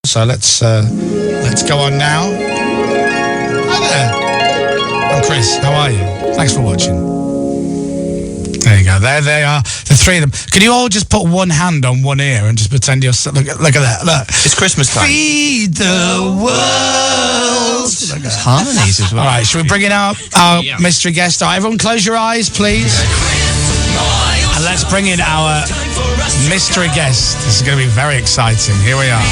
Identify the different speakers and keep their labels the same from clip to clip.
Speaker 1: So let's go on now. Hi there. I'm Chris. How are you? Thanks for watching. There you go. There they are. The three of them. Can you all just put one hand on one ear and just pretend you're... Look at that. Look.
Speaker 2: It's Christmas time.
Speaker 1: Feed the world.
Speaker 2: There's harmonies as well.
Speaker 1: All right, should we bring in our mystery guest? All right, everyone close your eyes, please. And let's bring in our mystery guest. This is going to be very exciting. Here we are.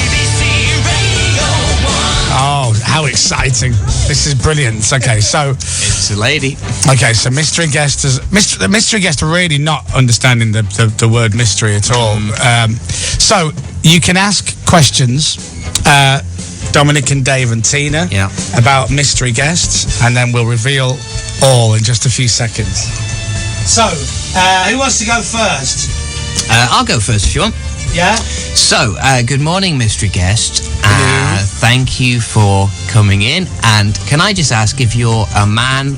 Speaker 1: Oh, how exciting. This is brilliant. Okay, so...
Speaker 2: It's a lady.
Speaker 1: Okay, so mystery guest is... The mystery guest are really not understanding the word mystery at all. So, you can ask questions, Dominic and Dave and Tina, about mystery guests, and then we'll reveal all in just a few seconds. So, who wants to go first?
Speaker 2: I'll go first if you want.
Speaker 1: Yeah?
Speaker 2: So, good morning, mystery guest. Thank you for coming in. And can I just ask if you're a man?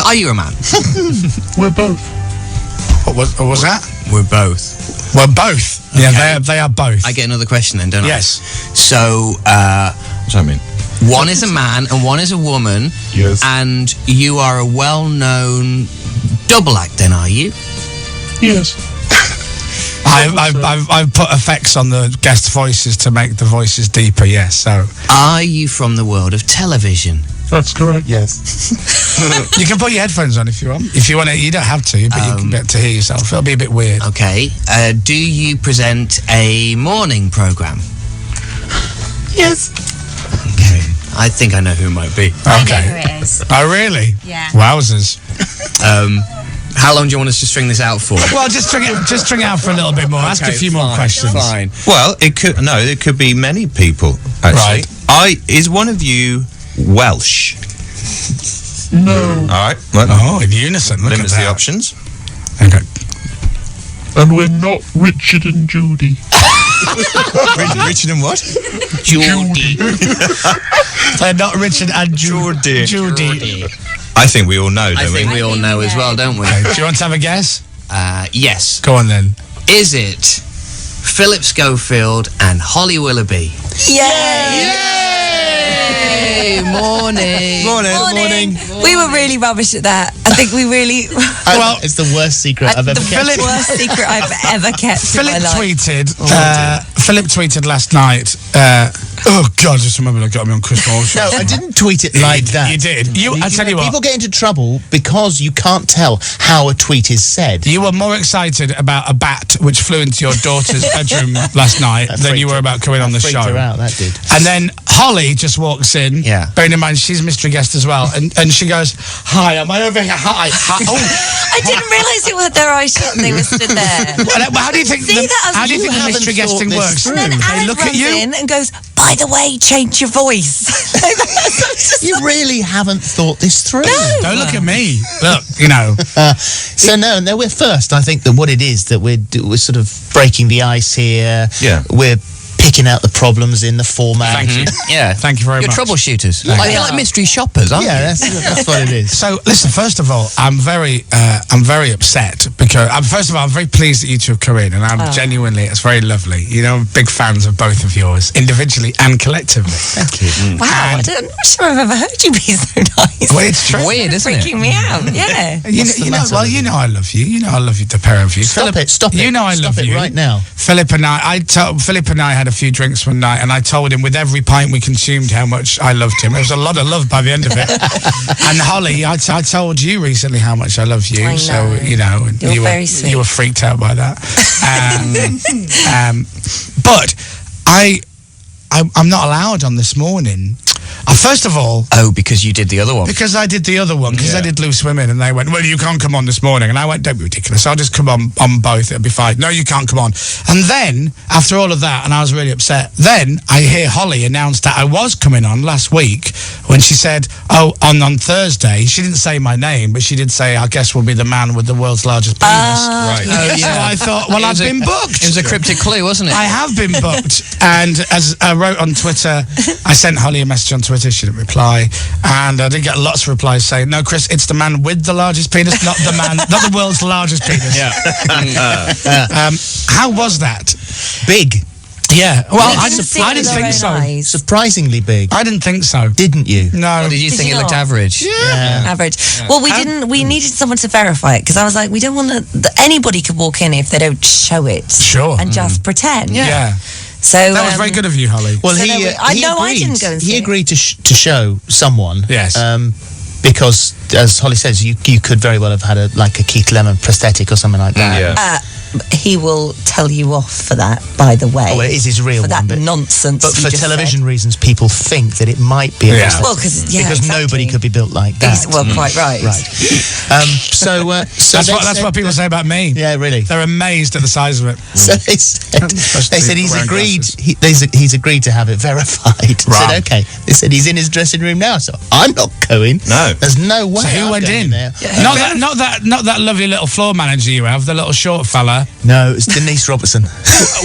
Speaker 2: Are you a man?
Speaker 3: We're both.
Speaker 1: What was that?
Speaker 2: We're both.
Speaker 1: We're both. Okay. Yeah, they are both.
Speaker 2: I get another question then, don't I?
Speaker 1: Yes.
Speaker 2: So,
Speaker 3: what does that mean?
Speaker 2: One is a man and one is a woman.
Speaker 3: Yes.
Speaker 2: And you are a well-known double act then, are you?
Speaker 3: Yes.
Speaker 1: I've put effects on the guest voices to make the voices deeper, yes, so...
Speaker 2: Are you from the world of television?
Speaker 3: That's correct, yes.
Speaker 1: You can put your headphones on if you want. If you want to, you don't have to, but you can get to hear yourself. It'll be a bit weird.
Speaker 2: Okay. Do you present a morning programme?
Speaker 3: Yes.
Speaker 2: Okay. I think I know who it might be.
Speaker 1: Okay.
Speaker 4: I know who it is.
Speaker 1: Oh, really?
Speaker 4: Yeah.
Speaker 1: Wowzers.
Speaker 2: How long do you want us to string this out for?
Speaker 1: Well, just string it out for a little bit more. Ask a few more questions.
Speaker 2: Fine.
Speaker 5: Well, it could be many people, actually.
Speaker 1: Right.
Speaker 5: Is one of you Welsh?
Speaker 3: No.
Speaker 5: All right. Well,
Speaker 1: Oh, in unison. Look
Speaker 5: limits
Speaker 1: at that.
Speaker 5: the options.
Speaker 1: Okay.
Speaker 3: And we're not Richard and Judy.
Speaker 5: Richard and what?
Speaker 2: Judy.
Speaker 1: They're not Richard and
Speaker 5: Judy.
Speaker 1: Judy.
Speaker 5: I think we all know,
Speaker 2: I
Speaker 5: don't
Speaker 2: think
Speaker 5: we?
Speaker 2: we all know as well, don't we?
Speaker 1: Okay, do you want to have a guess?
Speaker 2: Yes.
Speaker 1: Go on then.
Speaker 2: Is it Philip Schofield and Holly Willoughby?
Speaker 4: Yay!
Speaker 2: Morning.
Speaker 4: Morning. We were really rubbish at that. I think we really...
Speaker 1: Well,
Speaker 6: it's the worst secret I've ever kept.
Speaker 4: The worst secret I've ever kept in my life.
Speaker 1: Philip tweeted last night. Oh God! Just remember that got me on Chris Moyles.
Speaker 6: No, I didn't tweet it like that.
Speaker 1: You did. I tell you what.
Speaker 6: People get into trouble because you can't tell how a tweet is said.
Speaker 1: You were more excited about a bat which flew into your daughter's bedroom last night than you were about coming on the show.
Speaker 6: Her out, that did.
Speaker 1: And then Holly just walks in.
Speaker 2: Yeah.
Speaker 1: Bearing in mind she's a mystery guest as well, and she goes, "Hi, am I over here? Hi." Oh.
Speaker 4: I didn't realise it had their eyes shut and they were stood there.
Speaker 1: How do you think? How do you think the mystery guesting works?
Speaker 4: And then
Speaker 1: They
Speaker 4: Alex
Speaker 1: look at
Speaker 4: runs
Speaker 1: you
Speaker 4: in and goes, "By the way, change your voice."
Speaker 6: You really haven't thought this through.
Speaker 4: No.
Speaker 1: Don't look at me. Look, you know.
Speaker 6: No, we're first. I think that what it is that we're sort of breaking the ice here.
Speaker 5: Yeah.
Speaker 6: We're picking out the problems in the format.
Speaker 1: Thank you.
Speaker 2: Yeah.
Speaker 1: Thank you very
Speaker 2: You're
Speaker 1: much.
Speaker 2: troubleshooters. You're like mystery shoppers, aren't you?
Speaker 6: Yeah, that's what it is.
Speaker 1: So, listen, first of all, I'm very upset because, first of all, I'm very pleased that you two have come in, and I'm genuinely, it's very lovely. You know, I'm big fans of both of yours, individually and collectively.
Speaker 6: Thank you.
Speaker 4: Wow, I'm not sure I've ever heard you be so nice.
Speaker 1: Well, it's true.
Speaker 2: Weird, isn't it?
Speaker 4: Freaking me out, yeah.
Speaker 1: You know I love you. You know I love you, the pair of you.
Speaker 6: Stop it.
Speaker 1: You know I love you.
Speaker 6: right now.
Speaker 1: Philip and I had a few drinks one night, and I told him with every pint we consumed how much I loved him. There was a lot of love by the end of it. And Holly, I told you recently how much I love you.
Speaker 4: I know.
Speaker 1: So, you know,
Speaker 4: You're very sweet.
Speaker 1: You were freaked out by that. But I'm not allowed on this morning. First of all...
Speaker 2: Oh, because you did the other one.
Speaker 1: Because I did the other one, because I did Loose Women, and they went, well, you can't come on this morning. And I went, don't be ridiculous, I'll just come on both, it'll be fine. No, you can't come on. And then, after all of that, and I was really upset, then I hear Holly announce that I was coming on last week, when she said, on Thursday, she didn't say my name, but she did say, I guess we'll be the man with the world's largest penis.
Speaker 5: Right.
Speaker 1: So I thought, well, I've been booked.
Speaker 2: It was a cryptic clue, wasn't it?
Speaker 1: I have been booked. And as I wrote on Twitter, I sent Holly a message on Twitter, she didn't reply, and I did get lots of replies saying, no, Chris, it's the man with the largest penis, not the world's largest penis.
Speaker 5: Yeah.
Speaker 1: How was that?
Speaker 6: Big.
Speaker 1: Yeah. Well,
Speaker 4: We
Speaker 1: I
Speaker 4: didn't
Speaker 1: didn't,
Speaker 4: see it
Speaker 1: I didn't
Speaker 4: with our
Speaker 1: think
Speaker 4: own
Speaker 1: so.
Speaker 4: eyes.
Speaker 6: Surprisingly big.
Speaker 1: I didn't think so.
Speaker 6: Didn't you?
Speaker 1: No.
Speaker 2: Or did you
Speaker 4: Did
Speaker 2: think
Speaker 4: you
Speaker 2: it looked
Speaker 4: not?
Speaker 2: average?
Speaker 6: Yeah.
Speaker 4: Average. Well, we needed someone to verify it because I was like, we don't want to. Anybody could walk in if they don't show it.
Speaker 1: Sure.
Speaker 4: And just pretend.
Speaker 1: Yeah.
Speaker 4: So
Speaker 1: That was very good of you, Holly.
Speaker 6: Well,
Speaker 4: So
Speaker 6: he,
Speaker 4: no, I
Speaker 6: agreed.
Speaker 4: didn't go and see
Speaker 6: He
Speaker 4: it.
Speaker 6: agreed to show someone.
Speaker 1: Yes.
Speaker 6: Because, as Holly says, you could very well have had a Keith Lemon prosthetic or something like that.
Speaker 5: Yeah.
Speaker 4: He will tell you off for that, by the way.
Speaker 6: Oh, well, it is his real
Speaker 4: for that
Speaker 6: one, but
Speaker 4: nonsense.
Speaker 6: But
Speaker 4: you
Speaker 6: for
Speaker 4: just
Speaker 6: television
Speaker 4: said.
Speaker 6: reasons, people think that it might be a
Speaker 1: Yeah.
Speaker 6: prosthetic.
Speaker 4: Well, because
Speaker 6: Nobody could be built like that.
Speaker 4: Well, quite right.
Speaker 6: Right. So
Speaker 1: That's what people say about me.
Speaker 6: Yeah, really.
Speaker 1: They're amazed at the size of it.
Speaker 6: So they said he's
Speaker 1: wearing
Speaker 6: agreed.
Speaker 1: glasses.
Speaker 6: He's agreed to have it verified. I
Speaker 1: Right.
Speaker 6: said okay. They said he's in his dressing room now, so I'm not going.
Speaker 5: No.
Speaker 6: There's no way.
Speaker 1: So who
Speaker 6: I'm
Speaker 1: went
Speaker 6: going
Speaker 1: in?
Speaker 6: there.
Speaker 1: Not that lovely little floor manager you have, the little short fella.
Speaker 6: No, it's Denise Robertson.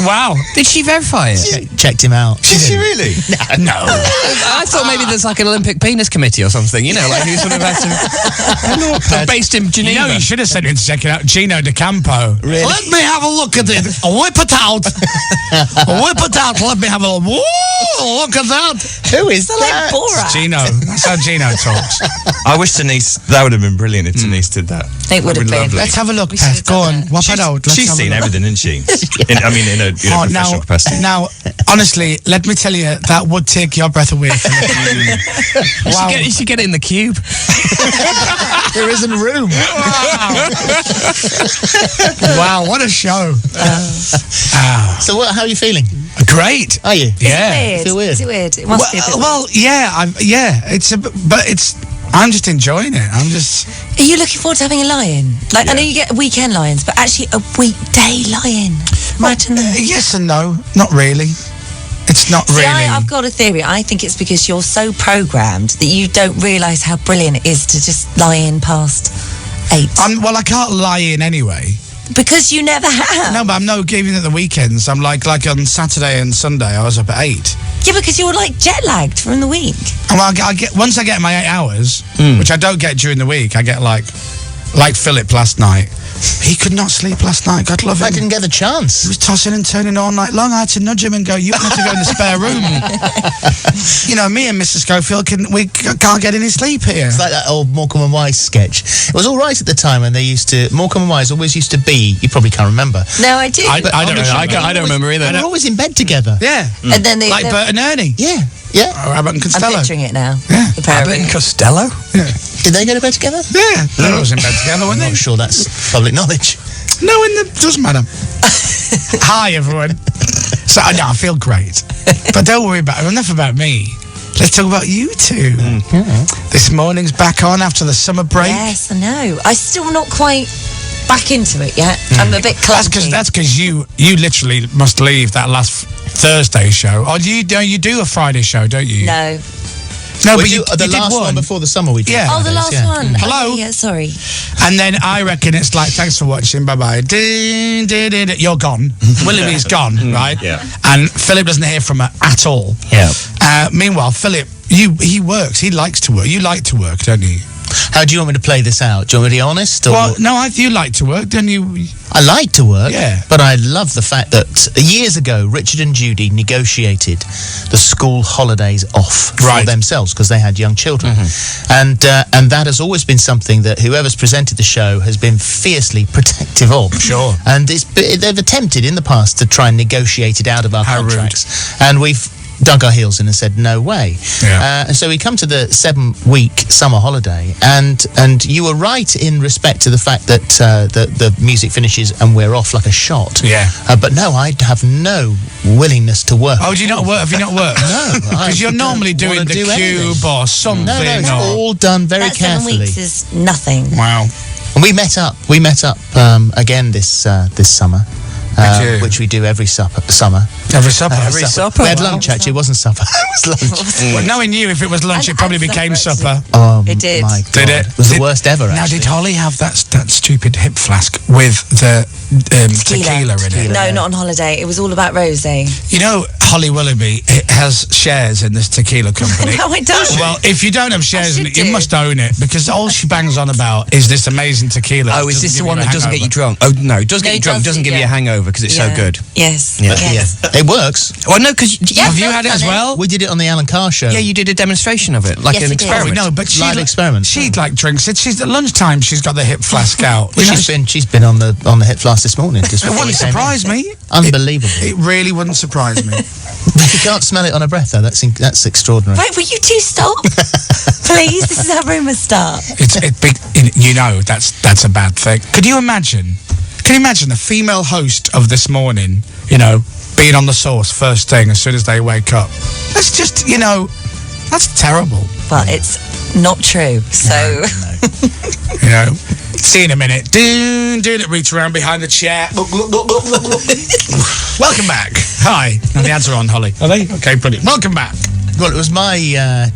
Speaker 1: Wow.
Speaker 2: Did she verify it?
Speaker 6: Checked him out.
Speaker 5: Did she really?
Speaker 1: No.
Speaker 2: I thought maybe there's like an Olympic penis committee or something, you know, like who sort of has to... They're based in
Speaker 1: You
Speaker 2: Geneva.
Speaker 1: know, you should have sent him to check it out. Gino De Campo.
Speaker 6: Really?
Speaker 1: Let me have a look at it. Whip it out. Whip it out. Let me have a look. Whoa, look at that.
Speaker 6: Who is
Speaker 4: Like
Speaker 6: that?
Speaker 4: Borat.
Speaker 1: Gino. That's how Gino talks.
Speaker 5: I wish Denise, that would have been brilliant if Denise did that.
Speaker 4: It would have been.
Speaker 5: lovely.
Speaker 1: Let's have a look,
Speaker 4: We should
Speaker 1: Beth.
Speaker 4: have
Speaker 1: Go
Speaker 4: done
Speaker 1: on.
Speaker 4: that.
Speaker 1: Whop it out. Let's
Speaker 5: She's
Speaker 1: have a
Speaker 5: seen
Speaker 1: look.
Speaker 5: everything, isn't she? in a professional capacity.
Speaker 1: Now, honestly, let me tell you, that would take your breath away from me. Wow.
Speaker 2: You should get it in the cube.
Speaker 6: There isn't room.
Speaker 1: Wow, what a show.
Speaker 6: So how are you feeling?
Speaker 1: Great.
Speaker 6: Are you?
Speaker 1: Yeah.
Speaker 6: Feel weird?
Speaker 4: Is it weird? It must be a bit
Speaker 1: I'm just enjoying it. I'm just...
Speaker 4: Are you looking forward to having a lion? Like, I know you get weekend lions, but actually a weekday lion. Imagine that.
Speaker 1: Yes and no. Not really. It's not
Speaker 4: See,
Speaker 1: really...
Speaker 4: I've got a theory. I think it's because you're so programmed that you don't realise how brilliant it is to just lie in past 8.
Speaker 1: Well, I can't lie in anyway.
Speaker 4: Because you never have.
Speaker 1: No, but I'm not giving it the weekends. I'm like on Saturday and Sunday, I was up at 8.
Speaker 4: Yeah, because you're like jet lagged from the week.
Speaker 1: And I get once I get my 8 hours, which I don't get during the week, I get like Philip last night. He could not sleep last night. God love him.
Speaker 6: I didn't get the chance.
Speaker 1: He was tossing and turning all night long. I had to nudge him and go, you have to go in the spare room. You know, me and Mr. Schofield can't get any sleep here.
Speaker 6: It's like that old Morecambe and Wise sketch. It was all right at the time when they used to... Morecambe and Wise always used to be... You probably can't remember.
Speaker 4: No, I do.
Speaker 1: I don't know.
Speaker 2: I don't remember either.
Speaker 6: They were always in bed together.
Speaker 1: Yeah.
Speaker 4: And then they...
Speaker 1: Like
Speaker 4: they're-
Speaker 1: Bert and Ernie.
Speaker 6: Yeah. Yeah.
Speaker 1: Or Abbott and
Speaker 4: I'm
Speaker 1: Costello.
Speaker 4: picturing it now.
Speaker 1: Yeah.
Speaker 4: The pair of
Speaker 2: Abbott and
Speaker 4: them.
Speaker 2: Costello?
Speaker 6: Did they go to bed together?
Speaker 1: Yeah. They were always in bed together, weren't
Speaker 6: I'm
Speaker 1: they?
Speaker 6: not sure that's public knowledge.
Speaker 1: No, doesn't matter. Hi, everyone. So, no, I feel great. But don't worry about it. Enough about me. Let's talk about you two. This morning's back on after the summer break.
Speaker 4: Yes, I know. I'm still not quite back into it yet. I'm a bit clunky.
Speaker 1: That's because you literally must leave that last Thursday show. Or you do a Friday show, don't you?
Speaker 4: No.
Speaker 1: No,
Speaker 6: We
Speaker 1: but you
Speaker 6: the
Speaker 1: did
Speaker 6: last one before the summer we did.
Speaker 1: Yeah.
Speaker 4: Oh, the last
Speaker 6: yeah.
Speaker 4: one.
Speaker 1: Hello?
Speaker 4: Oh, yeah, sorry.
Speaker 1: And then I reckon it's like, thanks for watching, bye-bye. You're gone. Willoughby's gone, right?
Speaker 5: Yeah.
Speaker 1: And Philip doesn't hear from her at all.
Speaker 2: Yeah.
Speaker 1: Meanwhile, Philip, he works. He likes to work. You like to work, don't you?
Speaker 6: How do you want me to play this out? Do you want me to be honest? Or
Speaker 1: Well, no, you like to work, don't you?
Speaker 6: I like to work,
Speaker 1: Yeah.
Speaker 6: but I love the fact that years ago, Richard and Judy negotiated the school holidays off
Speaker 1: Right.
Speaker 6: for themselves because they had young children. And that has always been something that whoever's presented the show has been fiercely protective of.
Speaker 1: Sure.
Speaker 6: And they've attempted in the past to try and negotiate it out of our
Speaker 1: How rude.
Speaker 6: contracts. And we've dug our heels in and said, no way.
Speaker 1: Yeah.
Speaker 6: And so we come to the 7-week summer holiday, and you were right in respect to the fact that the music finishes and we're off like a shot.
Speaker 1: Yeah.
Speaker 6: But no, I have no willingness to work.
Speaker 1: Oh, do you not work? Have you not worked?
Speaker 6: No.
Speaker 1: Because you're normally doing the cube or something.
Speaker 6: No, it's
Speaker 1: or...
Speaker 6: all done very
Speaker 4: That 7
Speaker 6: carefully.
Speaker 4: weeks is nothing.
Speaker 1: Wow.
Speaker 6: And we met up again this summer.
Speaker 1: did.
Speaker 6: Which we do every summer.
Speaker 1: Every supper.
Speaker 2: Every supper?
Speaker 6: We had
Speaker 2: Wow.
Speaker 6: lunch, actually. It wasn't supper. It was lunch.
Speaker 1: Well, knowing you, if it was lunch,
Speaker 4: And-
Speaker 1: it probably
Speaker 4: and
Speaker 1: became
Speaker 4: supper,
Speaker 1: supper.
Speaker 6: Oh,
Speaker 4: It did.
Speaker 6: my God.
Speaker 1: Did it?
Speaker 6: It was the worst ever,
Speaker 1: Now,
Speaker 6: actually.
Speaker 1: did Holly have that stupid hip flask with the tequila in it?
Speaker 4: No, not on holiday. It was all about rosé.
Speaker 1: You know, Holly Willoughby has shares in this tequila company.
Speaker 4: No, I don't.
Speaker 1: Well, if you don't have shares in
Speaker 4: should
Speaker 1: it, you
Speaker 4: do.
Speaker 1: must own it, because all she bangs on about is this amazing tequila.
Speaker 2: Oh, is
Speaker 1: Doesn't
Speaker 2: this the
Speaker 1: give
Speaker 2: one
Speaker 1: you a
Speaker 2: that doesn't get you
Speaker 1: hangover.
Speaker 2: drunk? Oh, no, it does
Speaker 4: No,
Speaker 2: get you
Speaker 4: it
Speaker 2: drunk. Doesn't
Speaker 4: doesn't,
Speaker 2: give you a
Speaker 4: yeah.
Speaker 2: hangover because it's so
Speaker 4: Yeah.
Speaker 2: good.
Speaker 4: Yes.
Speaker 2: Yeah.
Speaker 4: Yes.
Speaker 6: It works.
Speaker 2: Well, no, because
Speaker 1: Have you had it as well?
Speaker 6: We did it on the Alan Carr show.
Speaker 2: yeah, you did a demonstration of it, like
Speaker 4: Yes,
Speaker 2: an
Speaker 4: we did.
Speaker 2: experiment.
Speaker 1: No, but she
Speaker 6: Live experiment.
Speaker 1: She like drinks it. She's at lunchtime. She's got the hip flask out.
Speaker 6: Well,
Speaker 1: You know,
Speaker 6: she's been on the hit flask this morning. Just
Speaker 1: it
Speaker 6: before
Speaker 1: wouldn't
Speaker 6: we came in.
Speaker 1: surprise me.
Speaker 6: Unbelievable.
Speaker 1: It really wouldn't surprise me.
Speaker 6: You can't smell it on her breath, though. That's extraordinary.
Speaker 4: Right, will you two stop? Please, this is how rumours start.
Speaker 1: You know that's a bad thing. Can you imagine the female host of This Morning, you know, being on the sauce first thing as soon as they wake up? That's just, you know, that's terrible.
Speaker 4: Well, it's not true, so...
Speaker 1: You know, see you in a minute. Doing it, reach around behind the chair. Welcome back. Hi. And the ads are on, Holly. Are they? Okay, brilliant. Welcome back.
Speaker 6: Well, it was my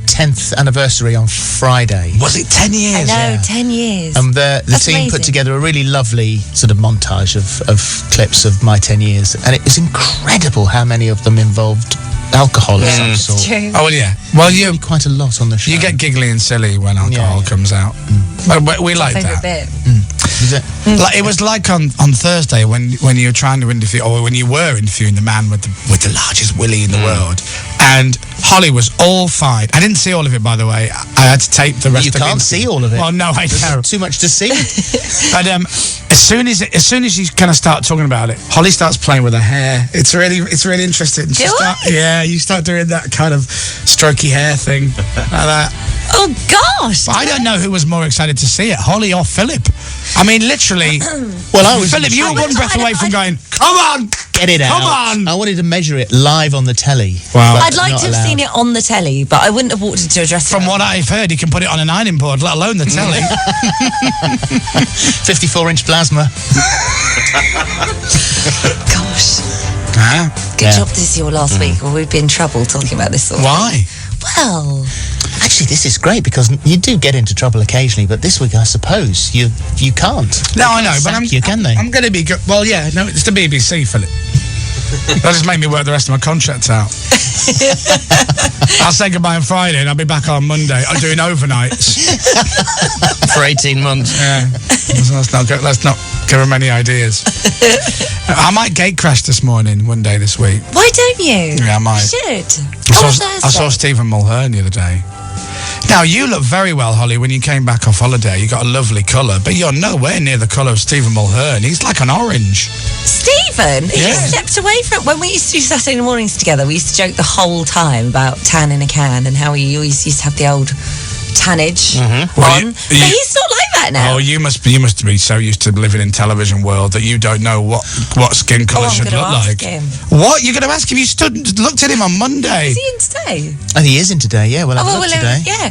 Speaker 6: 10th anniversary on Friday.
Speaker 1: Was it 10 years?
Speaker 4: I know, 10 years.
Speaker 6: The
Speaker 4: That's
Speaker 6: team put
Speaker 4: amazing.
Speaker 6: together a really lovely sort of montage of clips of my 10 years, and it was incredible how many of them involved alcohol of some
Speaker 4: It's
Speaker 6: sort.
Speaker 4: true.
Speaker 1: Oh, well, yeah. Well, you
Speaker 6: Quite a lot on the show.
Speaker 1: get giggly and silly when alcohol
Speaker 6: Yeah.
Speaker 1: comes out. But we like
Speaker 4: Favourite
Speaker 1: that.
Speaker 4: bit.
Speaker 6: Is it?
Speaker 1: Like, it was like on Thursday when you were trying to interview, or when you were interviewing the man with the largest willy in the world, and Holly was all fine. I didn't see all of it, by the way. I had to tape the rest
Speaker 6: You
Speaker 1: of it.
Speaker 6: can't see all of it.
Speaker 1: Well, no, I don't.
Speaker 6: Too much to see.
Speaker 1: But as soon as you kind of start talking about it, Holly starts playing with her hair. It's really interesting.
Speaker 4: Do I?
Speaker 1: Yeah, you start doing that kind of strokey hair thing like that.
Speaker 4: Oh, gosh!
Speaker 1: But I don't know who was more excited to see it, Holly or Philip. I mean, literally.
Speaker 6: Well, I was
Speaker 1: Philip, you were one breath away from going, "Come on,
Speaker 6: Get it out.
Speaker 1: Come on!
Speaker 6: I wanted to measure it live on the telly.
Speaker 1: Wow.
Speaker 6: but
Speaker 4: I'd like
Speaker 6: not
Speaker 4: to have
Speaker 6: allowed.
Speaker 4: seen it on the telly, but I wouldn't have walked into a dressing
Speaker 1: From
Speaker 4: room.
Speaker 1: what I've heard, you can put it on an ironing board, let alone the telly.
Speaker 6: 54-inch plasma.
Speaker 4: Gosh.
Speaker 1: Huh?
Speaker 4: Good
Speaker 6: Yeah.
Speaker 4: job this is your last week, or we'd be in trouble talking about this sort of
Speaker 1: Why?
Speaker 4: Well,
Speaker 6: Actually, this is great because you do get into trouble occasionally, but this week, I suppose, you can't.
Speaker 1: No, I know, but
Speaker 6: Sack you, can they?
Speaker 1: I'm going to be good. Well, yeah, no, it's the BBC, Philip. That just made me work the rest of my contract out. I'll say goodbye on Friday and I'll be back on Monday. I'm doing overnights.
Speaker 2: For 18 months.
Speaker 1: Yeah. Let's not give them any ideas. I might gate crash this morning, one day this week.
Speaker 4: why don't you?
Speaker 1: Yeah, I might.
Speaker 4: You should.
Speaker 1: I saw Stephen Mulhern the other day. Now, you look very well, Holly, when you came back off holiday. You got a lovely colour, but you're nowhere near the colour of Stephen Mulhern. He's like an orange.
Speaker 4: Stephen, he
Speaker 1: Yeah.
Speaker 4: stepped away from when we used to do Saturday mornings together. We used to joke the whole time about tan in a can and how he always used to have the old tannage
Speaker 1: Well,
Speaker 4: on.
Speaker 1: you-
Speaker 4: But he's not like that now.
Speaker 1: Oh, you must be so used to living in television world that you don't know what skin colour
Speaker 4: I'm
Speaker 1: should
Speaker 4: gonna
Speaker 1: look
Speaker 4: ask
Speaker 1: like.
Speaker 4: him.
Speaker 1: What? You're going to ask him? You looked at him on Monday.
Speaker 4: Is he in today?
Speaker 6: And he is in today, yeah. We'll have a look today.
Speaker 4: Yeah.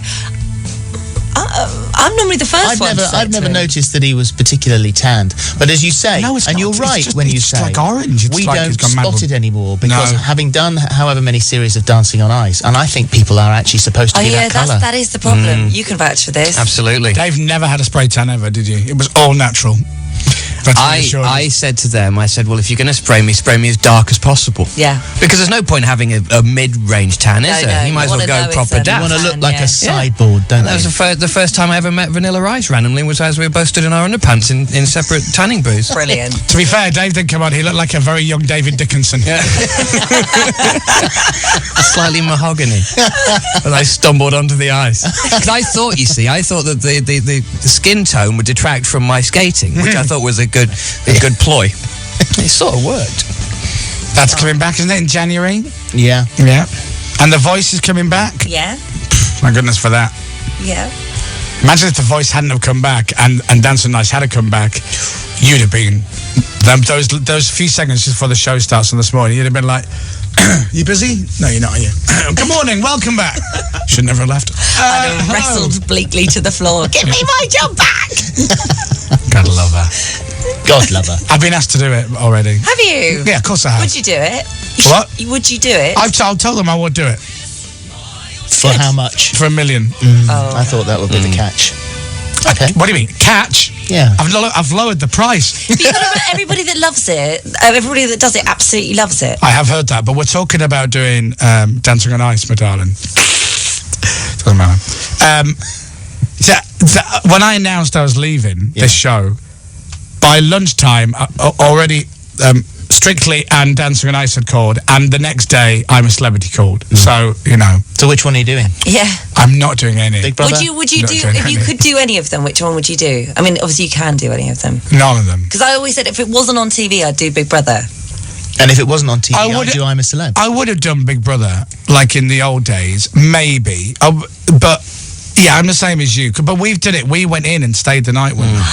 Speaker 4: I'm normally the 1st one. to say
Speaker 6: I've
Speaker 4: it to
Speaker 6: never
Speaker 4: him.
Speaker 6: noticed that he was particularly tanned. But as you say,
Speaker 1: No, it's
Speaker 6: and
Speaker 1: not.
Speaker 6: you're
Speaker 1: It's
Speaker 6: right
Speaker 1: just-
Speaker 6: when you
Speaker 1: it's
Speaker 6: say
Speaker 1: like orange. It's
Speaker 6: we
Speaker 1: like
Speaker 6: don't
Speaker 1: he's gone mad
Speaker 6: spot
Speaker 1: with-
Speaker 6: it anymore because
Speaker 1: No.
Speaker 6: having done however many series of Dancing on Ice, and I think people are actually supposed to
Speaker 4: Oh
Speaker 6: be
Speaker 4: yeah,
Speaker 6: that colour.
Speaker 4: that is the problem. You can vouch for this.
Speaker 2: Absolutely.
Speaker 1: Dave never had a spray tan ever, did you? It was all natural. That's reassuring.
Speaker 2: I said to them, well, if you're going to spray me as dark as possible.
Speaker 4: Yeah.
Speaker 2: Because there's no point having a mid-range tan, is
Speaker 4: No,
Speaker 2: there?
Speaker 4: no,
Speaker 2: You might as
Speaker 4: you
Speaker 2: well
Speaker 4: wanna know
Speaker 2: go
Speaker 4: it's
Speaker 2: proper
Speaker 4: a
Speaker 6: You
Speaker 2: daft.
Speaker 6: want to look like
Speaker 4: yeah.
Speaker 6: a sideboard, don't
Speaker 2: That was
Speaker 6: you?
Speaker 2: the first time I ever met Vanilla Ice randomly was as we were both stood in our underpants in separate tanning booths.
Speaker 4: Brilliant.
Speaker 1: To be fair, Dave didn't come on. He looked like a very young David Dickinson.
Speaker 2: Slightly mahogany. And I stumbled onto the ice. Because I thought that the skin tone would detract from my skating, which I thought was a good ploy. It sort of worked.
Speaker 1: That's coming back, isn't it, in January?
Speaker 6: Yeah.
Speaker 1: Yeah. And the voice is coming back?
Speaker 4: Yeah.
Speaker 1: My goodness for that.
Speaker 4: Yeah.
Speaker 1: Imagine if the voice hadn't have come back and Dancing Nice had have come back, you'd have been those few seconds just before the show starts on this morning, you'd have been like, you busy? No, you're not, are you? Good morning, welcome back. Should never have left.
Speaker 4: I'd have wrestled bleakly to the floor. Give me my job back.
Speaker 1: Gotta love her.
Speaker 6: God love her.
Speaker 1: I've been asked to do it already.
Speaker 4: Have you?
Speaker 1: Yeah, of course I have.
Speaker 4: Would you do it?
Speaker 1: What?
Speaker 4: Would you do it?
Speaker 1: I've told them I would do it.
Speaker 6: For how much?
Speaker 1: For $1 million.
Speaker 6: I thought that would be the catch. Okay.
Speaker 1: What do you mean? Catch?
Speaker 6: Yeah.
Speaker 1: I've lowered the price.
Speaker 4: But you've got to remember, everybody that loves it, everybody that does it absolutely loves it.
Speaker 1: I have heard that, but we're talking about doing Dancing on Ice, my darling. Doesn't matter. When I announced I was leaving this show, by lunchtime, already Strictly and Dancing on Ice had called, and the next day, I'm a Celebrity called. So, you know.
Speaker 6: So which one are you doing?
Speaker 4: Yeah.
Speaker 1: I'm not doing any.
Speaker 6: Big Brother?
Speaker 4: Would you
Speaker 1: Not
Speaker 4: do,
Speaker 1: doing
Speaker 4: if you
Speaker 1: any.
Speaker 4: could do any of them, which one would you do? I mean, obviously you can do any of them.
Speaker 1: None of them.
Speaker 4: Because I always said if it wasn't on TV, I'd do Big Brother.
Speaker 6: And if it wasn't on TV,
Speaker 1: I would-
Speaker 6: I'd do I'm a Celeb.
Speaker 1: I would have done Big Brother, like in the old days, maybe. But, yeah, I'm the same as you. But we've done it. We went in and stayed the night with them.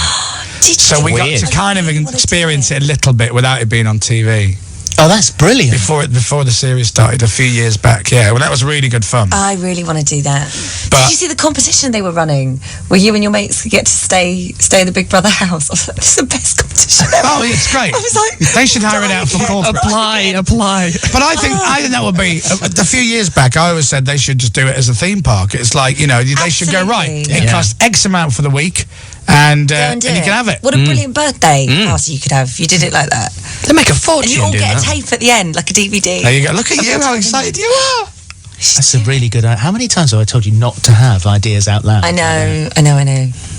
Speaker 1: So we got
Speaker 6: Weird.
Speaker 1: to kind of
Speaker 4: I really wanna do
Speaker 1: experience it a little bit without it being on TV.
Speaker 6: Oh, that's brilliant.
Speaker 1: Before the series started a few years back, yeah. Well, that was really good fun.
Speaker 4: I really want to do that.
Speaker 1: But-
Speaker 4: Did you see the competition they were running, where you and your mates could get to stay in the Big Brother house? I was like, this is the best competition ever.
Speaker 1: Oh, it's great.
Speaker 4: I was like,
Speaker 1: They should hire it out for corporate.
Speaker 2: Apply.
Speaker 1: But I think that would be a few years back. I always said they should just do it as a theme park. It's like, you know, they should go right.
Speaker 4: Absolutely.
Speaker 1: It costs X amount for the week, and
Speaker 4: go and do
Speaker 1: you
Speaker 4: it.
Speaker 1: can have it.
Speaker 4: What a brilliant birthday party you could have if you did it like that.
Speaker 2: They make a
Speaker 4: And
Speaker 2: fortune
Speaker 4: you all
Speaker 2: doing
Speaker 4: get a
Speaker 2: that.
Speaker 4: tape at the end, like a DVD.
Speaker 1: There you go. Look at you, how excited you are.
Speaker 6: That's a really good idea. How many times have I told you not to have ideas out loud?
Speaker 4: I know.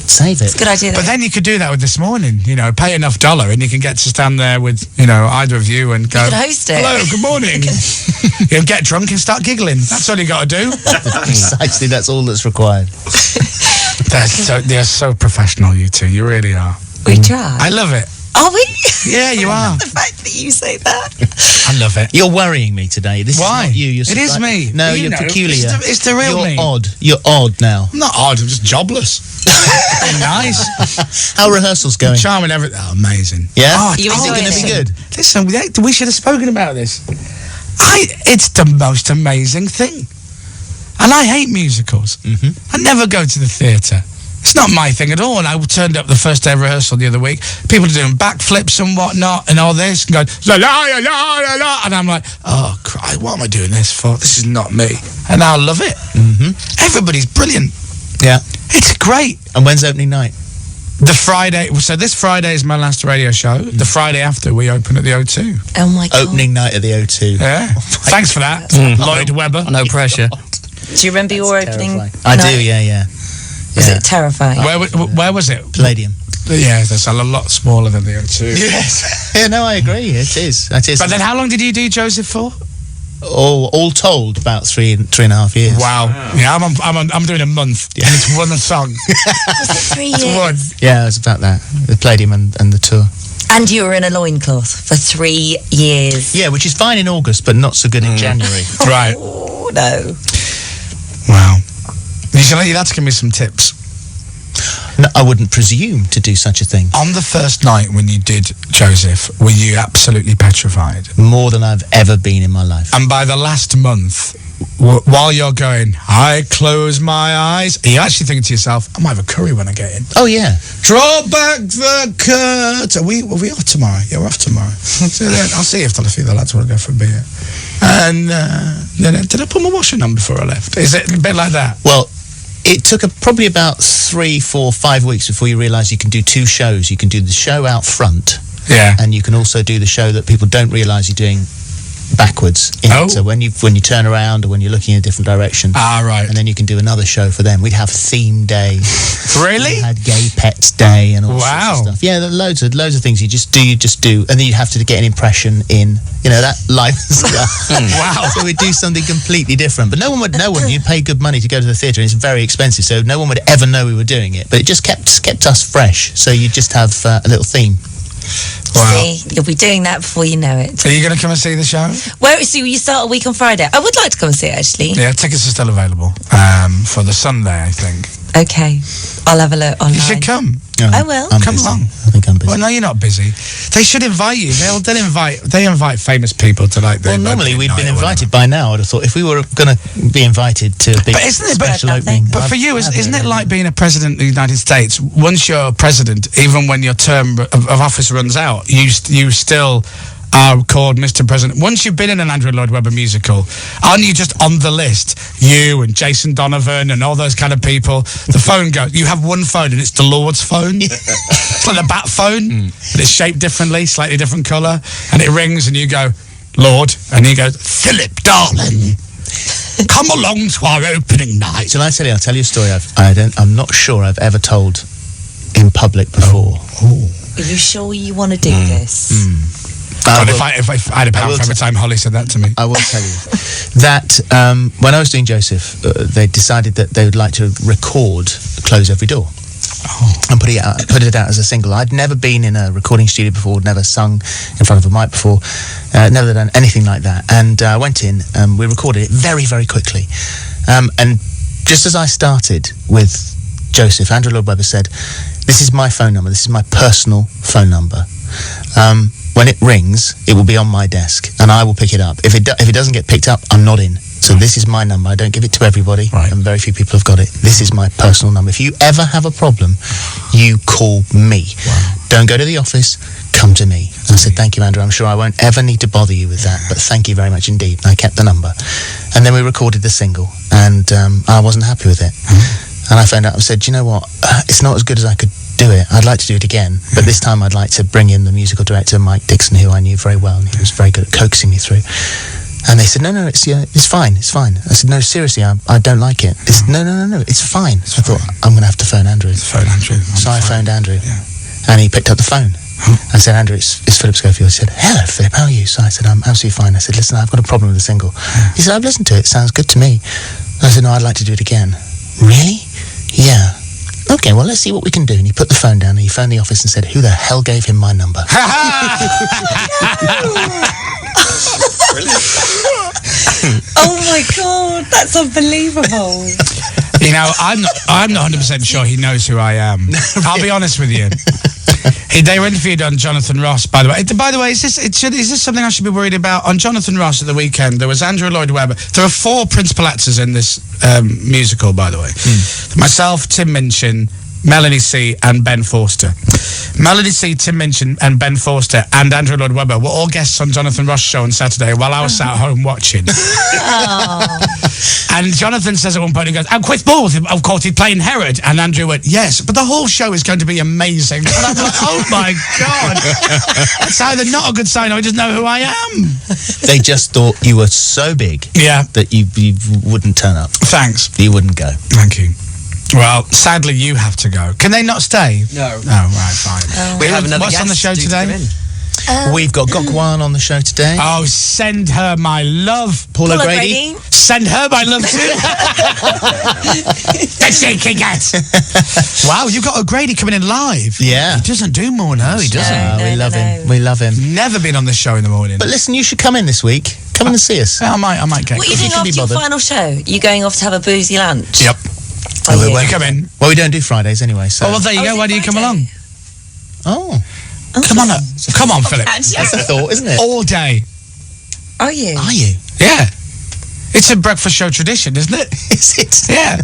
Speaker 6: Save it.
Speaker 4: Good idea.
Speaker 1: But then you could do that with This Morning. You know, pay enough dollar, and you can get to stand there with, you know, either of you and go.
Speaker 4: You could host it.
Speaker 1: Hello, good morning. You get drunk and start giggling. That's all you got to do.
Speaker 6: Precisely, that's all that's required.
Speaker 1: They're so professional, you two. You really are.
Speaker 4: We try.
Speaker 1: I love it.
Speaker 4: Are we?
Speaker 1: Yeah, you are.
Speaker 4: The fact that you say that.
Speaker 1: I love it.
Speaker 6: You're worrying me today. This
Speaker 1: Why?
Speaker 6: is not you. You're
Speaker 1: It is me.
Speaker 6: No,
Speaker 1: You
Speaker 6: you're
Speaker 1: know,
Speaker 6: peculiar.
Speaker 1: it's the real
Speaker 6: You're
Speaker 1: me.
Speaker 6: odd. You're odd now.
Speaker 1: I'm not odd. I'm just jobless. Nice.
Speaker 6: How are rehearsals going?
Speaker 1: Charming, everything. Oh, amazing.
Speaker 6: Yeah?
Speaker 1: Oh,
Speaker 4: You
Speaker 6: Is it
Speaker 4: enjoying
Speaker 6: going to be
Speaker 4: it?
Speaker 6: good?
Speaker 1: listen, we should have spoken about this. It's the most amazing thing. And I hate musicals. I never go to the theatre. It's not my thing at all. And I turned up the first day of rehearsal the other week. People are doing backflips and whatnot and all this and going, la la la la la la. And I'm like, oh, Christ, what am I doing this for? This is not me. And I love it. Everybody's brilliant.
Speaker 6: Yeah.
Speaker 1: It's great.
Speaker 6: And when's opening night?
Speaker 1: The Friday, so this Friday is my last radio show. The Friday after, we open at the O2.
Speaker 4: Oh my God.
Speaker 6: Opening night at the O2.
Speaker 1: Yeah. Thanks for that, Lloyd Webber.
Speaker 2: No pressure.
Speaker 4: Do you remember your opening?
Speaker 6: Terrifying. I do, yeah.
Speaker 4: Was
Speaker 6: Yeah.
Speaker 4: it terrifying?
Speaker 1: Where was it?
Speaker 6: Palladium.
Speaker 1: Yeah, that's a lot smaller than the O2.
Speaker 6: Yes. Yeah, no, I agree. It is.
Speaker 1: But then how long did you do Joseph for?
Speaker 6: all told, about 3.5 years.
Speaker 1: Wow. Yeah, I'm doing a month. And it's one song.
Speaker 4: Was it 3 years?
Speaker 1: One.
Speaker 6: Yeah, it was about that. The Palladium and the tour.
Speaker 4: And you were in a loincloth for 3 years.
Speaker 6: Yeah, which is fine in August, but not so good in January.
Speaker 1: Right.
Speaker 4: Oh, no.
Speaker 1: Wow. You'll have to give me some tips.
Speaker 6: No, I wouldn't presume to do such a thing.
Speaker 1: On the first night when you did Joseph, were you absolutely petrified?
Speaker 6: More than I've ever been in my life.
Speaker 1: And by the last month, while you're going, I close my eyes, are you actually thinking to yourself, I might have a curry when I get in?
Speaker 6: Oh, yeah.
Speaker 1: Draw back the curtain. Are we off tomorrow? Yeah, we're off tomorrow. So then I'll see if a few of the lads want to go for a beer. And then did I put my washing on before I left? Is it a bit like that?
Speaker 6: Well, it took probably about 3, 4, 5 weeks before you realise you can do 2 shows. You can do the show out front,
Speaker 1: Yeah.
Speaker 6: and you can also do the show that people don't realise you're doing backwards.
Speaker 1: Oh.
Speaker 6: So when you turn around or when you're looking in a different direction,
Speaker 1: Ah, right.
Speaker 6: and then you can do another show for them. We'd have theme day.
Speaker 1: Really?
Speaker 6: We had gay pets day and all
Speaker 1: Wow.
Speaker 6: sorts of stuff. Yeah, there are loads of things you just do, and then you'd have to get an impression in, that live stuff.
Speaker 1: Wow.
Speaker 6: So we'd do something completely different, but no one. You'd pay good money to go to the theatre, and it's very expensive, so no one would ever know we were doing it. But it just kept us fresh. So you just have a little theme.
Speaker 1: Wow.
Speaker 4: See, you'll be doing that before you know it.
Speaker 1: Are you going to come and see the show?
Speaker 4: So you start a week on Friday. I would like to come and see it, actually.
Speaker 1: Yeah, tickets are still available for the Sunday, I think.
Speaker 4: Okay. I'll have a look online.
Speaker 1: You should come.
Speaker 4: I will.
Speaker 6: I'm
Speaker 1: Come
Speaker 6: busy.
Speaker 1: along.
Speaker 6: I think I'm busy.
Speaker 1: Well, no, you're not busy. They should invite you. They invite famous people to like the.
Speaker 6: Well, normally
Speaker 1: opening
Speaker 6: we'd
Speaker 1: night
Speaker 6: been
Speaker 1: or whatever.
Speaker 6: invited by now. I'd have thought if we were going to be invited to a big
Speaker 1: But isn't it- but-
Speaker 6: special
Speaker 4: Nothing.
Speaker 6: opening.
Speaker 1: But for you, isn't it like being a president of the United States? Once you're president, even when your term of office runs out, you still are called Mr. President. Once you've been in an Andrew Lloyd Webber musical, aren't you just on the list? You and Jason Donovan and all those kind of people. The phone goes. You have one phone and it's the Lord's phone. It's like a bat phone, but it's shaped differently, slightly different colour, and it rings and you go, Lord, and he goes, Philip, darling, come along to our opening night.
Speaker 6: Shall I tell you? I'll tell you a story I'm not sure I've ever told in public before.
Speaker 4: Are you sure you want to do this?
Speaker 1: God, if I had a pound for every time Holly said that to me.
Speaker 6: I will tell you that when I was doing Joseph, they decided that they would like to record Close Every Door. And put it out as a single. I'd never been in a recording studio before, never sung in front of a mic before, never done anything like that. And I went in, we recorded it very, very quickly. And just as I started with Joseph, Andrew Lloyd Webber said, "This is my phone number. This is my personal phone number. When it rings, it will be on my desk, and I will pick it up. If it doesn't get picked up, I'm not in. So this is my number. I don't give it to everybody, and very few people have got it. This is my personal number. If you ever have a problem, you call me. Don't go to the office. Come to me." And I said, "Thank you, Andrew. I'm sure I won't ever need to bother you with that, but thank you very much indeed." And I kept the number. And then we recorded the single, and I wasn't happy with it. And I phoned up and said, "You know what? It's not as good as I could do it. I'd like to do it again, but this time I'd like to bring in the musical director, Mike Dixon, who I knew very well, and he was very good at coaxing me through." And they said, no, it's fine. I said, "No, seriously, I don't like it." They said, no, it's fine. So I thought, I'm going to have to phone Andrew. So I phoned Andrew, and he picked up the phone. I said, "Andrew, it's Philip Schofe." I said, "Hello, Philip, how are you?" So I said, "I'm absolutely fine." I said, "Listen, I've got a problem with the single." He said, "I've listened to it. It sounds good to me." I said, "No, I'd like to do it again." "Really?" "Yeah." "Okay, well, let's see what we can do." And he put the phone down and he phoned the office and said, "Who the hell gave him my number?"
Speaker 4: Oh my God, that's unbelievable.
Speaker 1: You know, I'm not 100% sure he knows who I am. I'll be honest with you. They were interviewed on Jonathan Ross, by the way. By the way, is this something I should be worried about? On Jonathan Ross at the weekend, there was Andrew Lloyd Webber. There are 4 principal actors in this musical, by the way. Myself, Tim Minchin, Melanie C and Ben Forster. Melanie C, Tim Minchin and Ben Forster and Andrew Lloyd Webber were all guests on Jonathan Ross' show on Saturday while I was sat at home watching. And Jonathan says at one point, he goes, "And Chris Ball, of course, he's playing Herod." And Andrew went, "Yes, but the whole show is going to be amazing." And I'm like, oh my God. It's either not a good sign or I just know who I am.
Speaker 6: They just thought you were so big that you wouldn't turn up.
Speaker 1: Thanks.
Speaker 6: You wouldn't go.
Speaker 1: Thank you. Well, sadly, you have to go. Can they not stay?
Speaker 2: No.
Speaker 1: Oh, right, fine.
Speaker 2: We have another
Speaker 1: What's on the
Speaker 2: guest
Speaker 1: show
Speaker 2: due to
Speaker 1: today?
Speaker 2: come in.
Speaker 6: We've got Gokwan on the show today.
Speaker 1: Oh, send her my love.
Speaker 6: Paula Grady.
Speaker 1: Send her my love too. Let's see, King Cat. Wow, you've got O'Grady coming in live.
Speaker 6: Yeah.
Speaker 1: He doesn't do mornings.
Speaker 2: No, he doesn't.
Speaker 6: We love him. We love him.
Speaker 1: Never been on this show in the morning.
Speaker 6: But listen, you should come in this week. Come in and see us.
Speaker 1: Yeah, I might get.
Speaker 4: What are you doing after your final show? You going off to have a boozy lunch?
Speaker 1: Yep.
Speaker 4: Oh,
Speaker 1: You come in.
Speaker 6: Well, we don't do Fridays anyway, so...
Speaker 1: Oh, well, there you go. Why do you come along?
Speaker 6: Oh.
Speaker 1: Come on, come on, Philip.
Speaker 6: That's a thought, isn't it?
Speaker 1: All day.
Speaker 4: Are you?
Speaker 6: Are you?
Speaker 1: Yeah. It's a breakfast show tradition, isn't it?
Speaker 6: Is it?
Speaker 1: Yeah.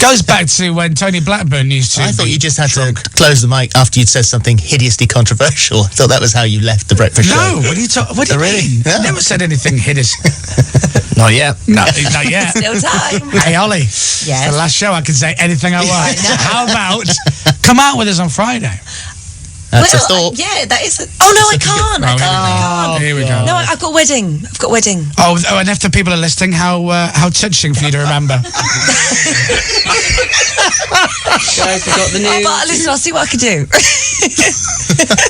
Speaker 1: Goes back to when Tony Blackburn used to.
Speaker 6: I thought you just had to close the mic after you'd said something hideously controversial. I thought that was how you left the breakfast show.
Speaker 1: No, what do you
Speaker 6: really?
Speaker 1: mean?
Speaker 6: Yeah.
Speaker 1: I never said anything hideous.
Speaker 2: Not yet.
Speaker 1: No, not yet.
Speaker 4: Still time.
Speaker 1: Hey, Ollie.
Speaker 4: Yes.
Speaker 1: It's the last show. I can say anything I want. How about come out with us on Friday?
Speaker 6: That's a thought.
Speaker 4: Yeah, that is. Oh no, I can't. I can't.
Speaker 1: Here we go.
Speaker 4: No, I've got a wedding. I've got a wedding.
Speaker 1: Oh, and if the people are listening, how touching for you to remember.
Speaker 2: I forgot the news.
Speaker 4: But listen, I'll see what I can do.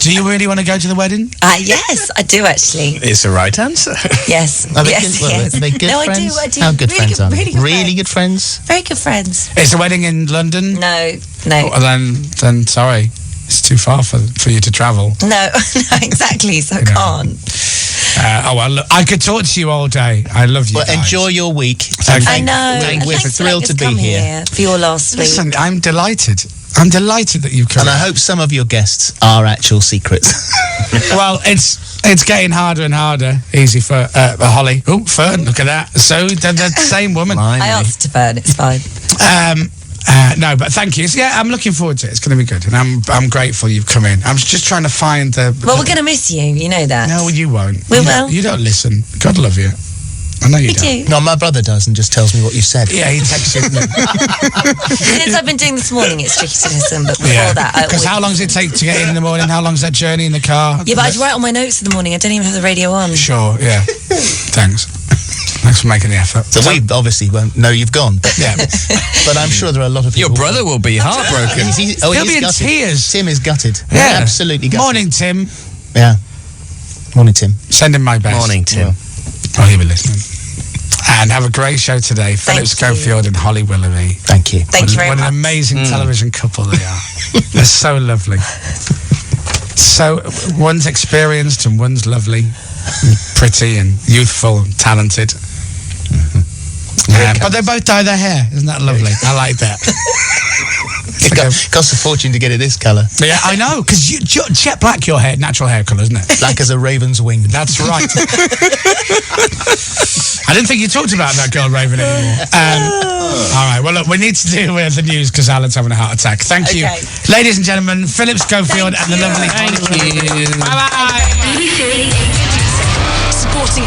Speaker 1: Do you really want to go to the wedding?
Speaker 4: Yes, I do actually.
Speaker 2: It's the right answer.
Speaker 4: Yes.
Speaker 6: Are they
Speaker 4: yes,
Speaker 6: good,
Speaker 4: yes.
Speaker 6: Are they good
Speaker 4: no,
Speaker 6: friends?
Speaker 4: I do.
Speaker 6: How good
Speaker 4: really
Speaker 6: friends are they?
Speaker 4: Really good
Speaker 6: Really
Speaker 4: friends.
Speaker 6: good friends?
Speaker 4: Very good friends.
Speaker 1: Is the wedding in London?
Speaker 4: No.
Speaker 1: Oh, then sorry. It's too far for you to travel.
Speaker 4: No, exactly. So I can't.
Speaker 1: Well, look, I could talk to you all day. I love you.
Speaker 6: Well,
Speaker 1: guys.
Speaker 6: enjoy your week.
Speaker 4: I know.
Speaker 6: We're
Speaker 4: Thanks
Speaker 6: thrilled
Speaker 4: for
Speaker 6: to
Speaker 4: letting
Speaker 6: be
Speaker 4: us come
Speaker 6: here.
Speaker 4: for your last week.
Speaker 1: Listen, I'm delighted. I'm delighted that you've come.
Speaker 6: And I hope some of your guests are actual secrets.
Speaker 1: Well, it's getting harder and harder. Easy for Holly. Oh, Fern, look at that. So the same woman.
Speaker 4: I answered to Fern. It's fine.
Speaker 1: No, but thank you. So, yeah, I'm looking forward to it. It's going to be good, and I'm grateful you've come in. I'm just trying to find the.
Speaker 4: Well, we're going to miss you. You know that.
Speaker 1: No, you won't.
Speaker 4: We
Speaker 1: You
Speaker 4: will.
Speaker 1: don't- You don't listen. God love you. I know you
Speaker 4: We
Speaker 1: don't.
Speaker 4: do.
Speaker 6: No, my brother does and just tells me what you said.
Speaker 1: Yeah, he texts you.
Speaker 4: Since I've been doing this morning, it's tricky to listen, but before that, I
Speaker 1: Because
Speaker 4: always...
Speaker 1: how long does it take to get in the morning? How long's that journey in the car?
Speaker 4: Yeah, but I'd write all my notes in the morning. I don't even have the radio on.
Speaker 1: Sure, yeah. Thanks. Thanks for making the effort.
Speaker 6: So we obviously won't know you've gone. But,
Speaker 1: Yeah.
Speaker 6: but I'm sure there are a lot of people.
Speaker 2: Your brother will be heartbroken.
Speaker 1: He'll
Speaker 6: he's
Speaker 1: be in
Speaker 6: gutted.
Speaker 1: tears.
Speaker 6: Tim is gutted.
Speaker 1: Yeah.
Speaker 6: Absolutely gutted.
Speaker 1: Morning, Tim.
Speaker 6: Yeah. Morning, Tim.
Speaker 1: Send him my best.
Speaker 2: Morning, Tim.
Speaker 1: Oh, he'll be listening. And have a great show today. Philip
Speaker 4: you.
Speaker 1: Schofield and Holly Willoughby.
Speaker 6: Thank you.
Speaker 4: Thank you very
Speaker 1: What
Speaker 4: much.
Speaker 1: an amazing television couple they are. They're so lovely. So, one's experienced and one's lovely, and pretty and youthful and talented. But they both dye their hair. Isn't that lovely? I like that.
Speaker 6: It costs a fortune to get it this colour.
Speaker 1: Yeah, I know, because jet black, your hair, natural hair colour, isn't it?
Speaker 6: Black as a raven's wing.
Speaker 1: That's right. I didn't think you talked about that girl Raven anymore. All right, well, look, we need to do the news because Alan's having a heart attack. Thank you.
Speaker 4: Okay.
Speaker 1: Ladies and gentlemen, Philip Schofield and the lovely...
Speaker 2: Thank you.
Speaker 1: Bye-bye.
Speaker 7: BBC. Supporting